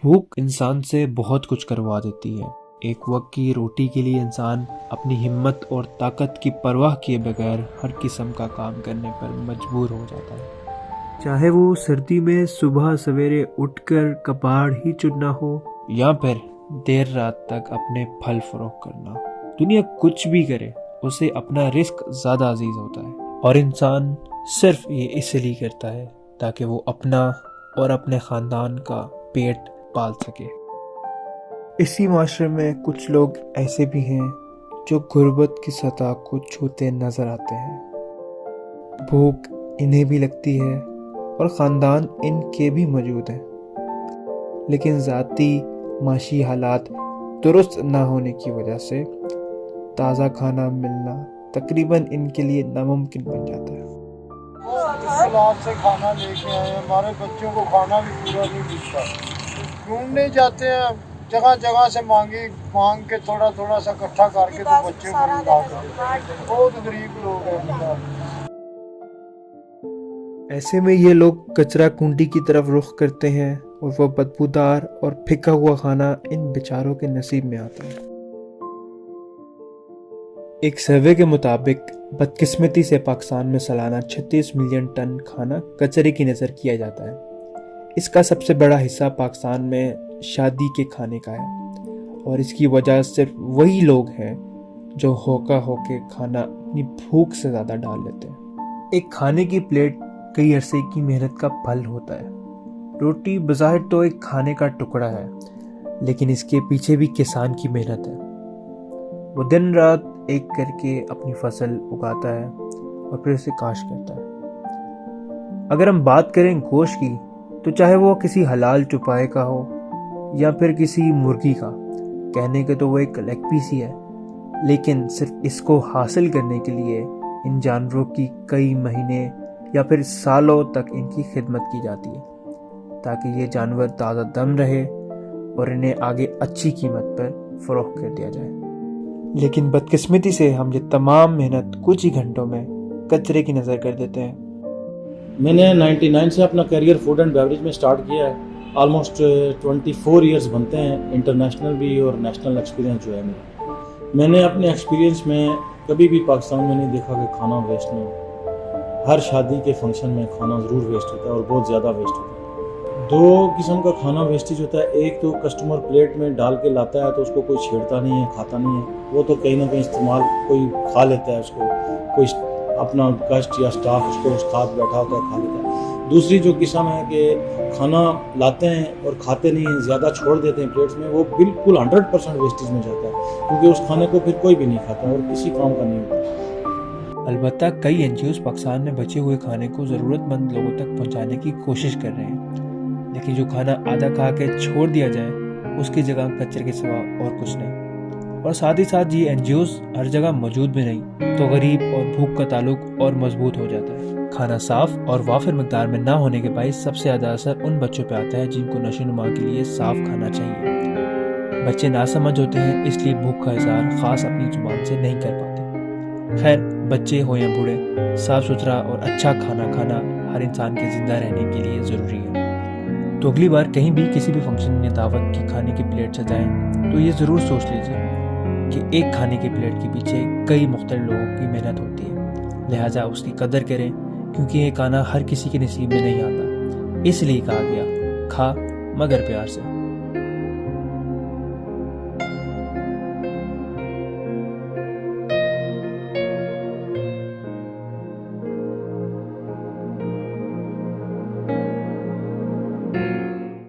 بھوک انسان سے بہت کچھ کروا دیتی ہے۔ ایک وقت کی روٹی کے لیے انسان اپنی ہمت اور طاقت کی پرواہ کیے بغیر ہر قسم کا کام کرنے پر مجبور ہو جاتا ہے، چاہے وہ سردی میں صبح سویرے اٹھ کر کپاڑ ہی چننا ہو یا پھر دیر رات تک اپنے پھل فروخت کرنا۔ دنیا کچھ بھی کرے، اسے اپنا رزق زیادہ عزیز ہوتا ہے، اور انسان صرف یہ اس لیے کرتا ہے تاکہ وہ اپنا اور اپنے خاندان کا پیٹ پال سکے۔ اسی معاشرے میں کچھ لوگ ایسے بھی ہیں جو غربت کی سطح کو چھوتے نظر آتے ہیں۔ بھوک انہیں بھی لگتی ہے اور خاندان ان کے بھی موجود ہیں، لیکن ذاتی معاشی حالات درست نہ ہونے کی وجہ سے تازہ کھانا ملنا تقریباً ان کے لیے ناممکن بن جاتا ہے۔ کلاس سے کھانا لے کے آئے، ہمارے بچوں کو کھانا بھی پورا نہیں ملتا، ڈھونڈنے جاتے ہیں جگہ جگہ سے مانگ کے تھوڑا تھوڑا سا اکٹھا کر کے تو بچوں کو لاتے ہیں۔ بہت غریب لوگ ہیں۔ ایسے میں یہ لوگ کچرا کنڈی کی طرف رخ کرتے ہیں اور وہ بدبودار اور پھکا ہوا کھانا ان بیچاروں کے نصیب میں آتا ہے۔ ایک سروے کے مطابق بدقسمتی سے پاکستان میں سالانہ 36 ملین ٹن کھانا کچرے کی نظر کیا جاتا ہے۔ اس کا سب سے بڑا حصہ پاکستان میں شادی کے کھانے کا ہے، اور اس کی وجہ صرف وہی لوگ ہیں جو ہوکا ہو کے کھانا اپنی بھوک سے زیادہ ڈال لیتے ہیں۔ ایک کھانے کی پلیٹ کئی عرصے کی محنت کا پھل ہوتا ہے۔ روٹی بظاہر تو ایک کھانے کا ٹکڑا ہے، لیکن اس کے پیچھے بھی کسان کی محنت ہے۔ وہ دن رات ایک کر کے اپنی فصل اگاتا ہے اور پھر اسے کاشت کرتا ہے۔ اگر ہم بات کریں گوشت کی، تو چاہے وہ کسی حلال چوپائے کا ہو یا پھر کسی مرغی کا، کہنے کے تو وہ ایک لیگ پیس ہی ہے، لیکن صرف اس کو حاصل کرنے کے لیے ان جانوروں کی کئی مہینے یا پھر سالوں تک ان کی خدمت کی جاتی ہے، تاکہ یہ جانور تازہ دم رہے اور انہیں آگے اچھی قیمت پر فروخت کر دیا جائے۔ لیکن بدقسمتی سے ہم یہ تمام محنت کچھ ہی گھنٹوں میں کچرے کی نظر کر دیتے ہیں۔ میں نے 99 سے اپنا کیریئر فوڈ اینڈ بیوریج میں سٹارٹ کیا ہے۔ آلموسٹ 24 ایئرز بنتے ہیں، انٹرنیشنل بھی اور نیشنل ایکسپیرینس جو ہے میرا۔ میں نے اپنے ایکسپیرینس میں کبھی بھی پاکستان میں نہیں دیکھا کہ کھانا ویسٹ نہ ہو۔ ہر شادی کے فنکشن میں کھانا ضرور ویسٹ ہوتا ہے اور بہت زیادہ ویسٹ ہوتا ہے۔ دو قسم کا کھانا ویسٹیج ہوتا ہے، ایک تو کسٹمر پلیٹ میں ڈال کے لاتا ہے تو اس کو کوئی چھیڑتا نہیں ہے، کھاتا نہیں ہے، وہ تو کہیں نہ کہیں استعمال کوئی کھا لیتا ہے، اس کو کوئی اپنا گسٹ یا سٹاف اس کو ساتھ بیٹھا ہوتا ہے کھا لیتا ہے۔ دوسری جو قسم ہے کہ کھانا لاتے ہیں اور کھاتے نہیں ہیں، زیادہ چھوڑ دیتے ہیں پلیٹس میں، وہ بالکل 100% ویسٹیج میں جاتا ہے، کیونکہ اس کھانے کو پھر کوئی بھی نہیں کھاتا اور کسی کام کا نہیں ہوتا۔ البتہ کئی NGOs پاکستان میں بچے ہوئے کھانے کو ضرورت مند لوگوں تک پہنچانے کی کوشش کر رہے ہیں، لیکن جو کھانا آدھا کھا کے چھوڑ دیا جائے اس کی جگہ کچرے کے سوا اور کچھ نہیں۔ اور ساتھ ہی ساتھ یہ NGOs ہر جگہ موجود بھی نہیں تو غریب اور بھوک کا تعلق اور مضبوط ہو جاتا ہے۔ کھانا صاف اور وافر مقدار میں نہ ہونے کے باعث سب سے زیادہ اثر ان بچوں پہ آتا ہے جن کو نشو و نما کے لیے صاف کھانا چاہیے۔ بچے ناسمجھ ہوتے ہیں، اس لیے بھوک کا اظہار خاص اپنی زبان سے نہیں کر پاتے۔ خیر، بچے ہو یا بوڑھے، صاف ستھرا اور اچھا کھانا کھانا ہر انسان کے زندہ رہنے کے لیے ضروری ہے۔ تو اگلی بار کہیں بھی کسی بھی فنکشن یا دعوت کی کھانے کی پلیٹ سجائیں تو یہ ضرور سوچ لیجئے کہ ایک کھانے کی پلیٹ کے پیچھے کئی مختلف لوگوں کی محنت ہوتی ہے، لہٰذا اس کی قدر کریں، کیونکہ یہ کھانا ہر کسی کے نصیب میں نہیں آتا۔ اس لیے کہا گیا، کھا مگر پیار سے۔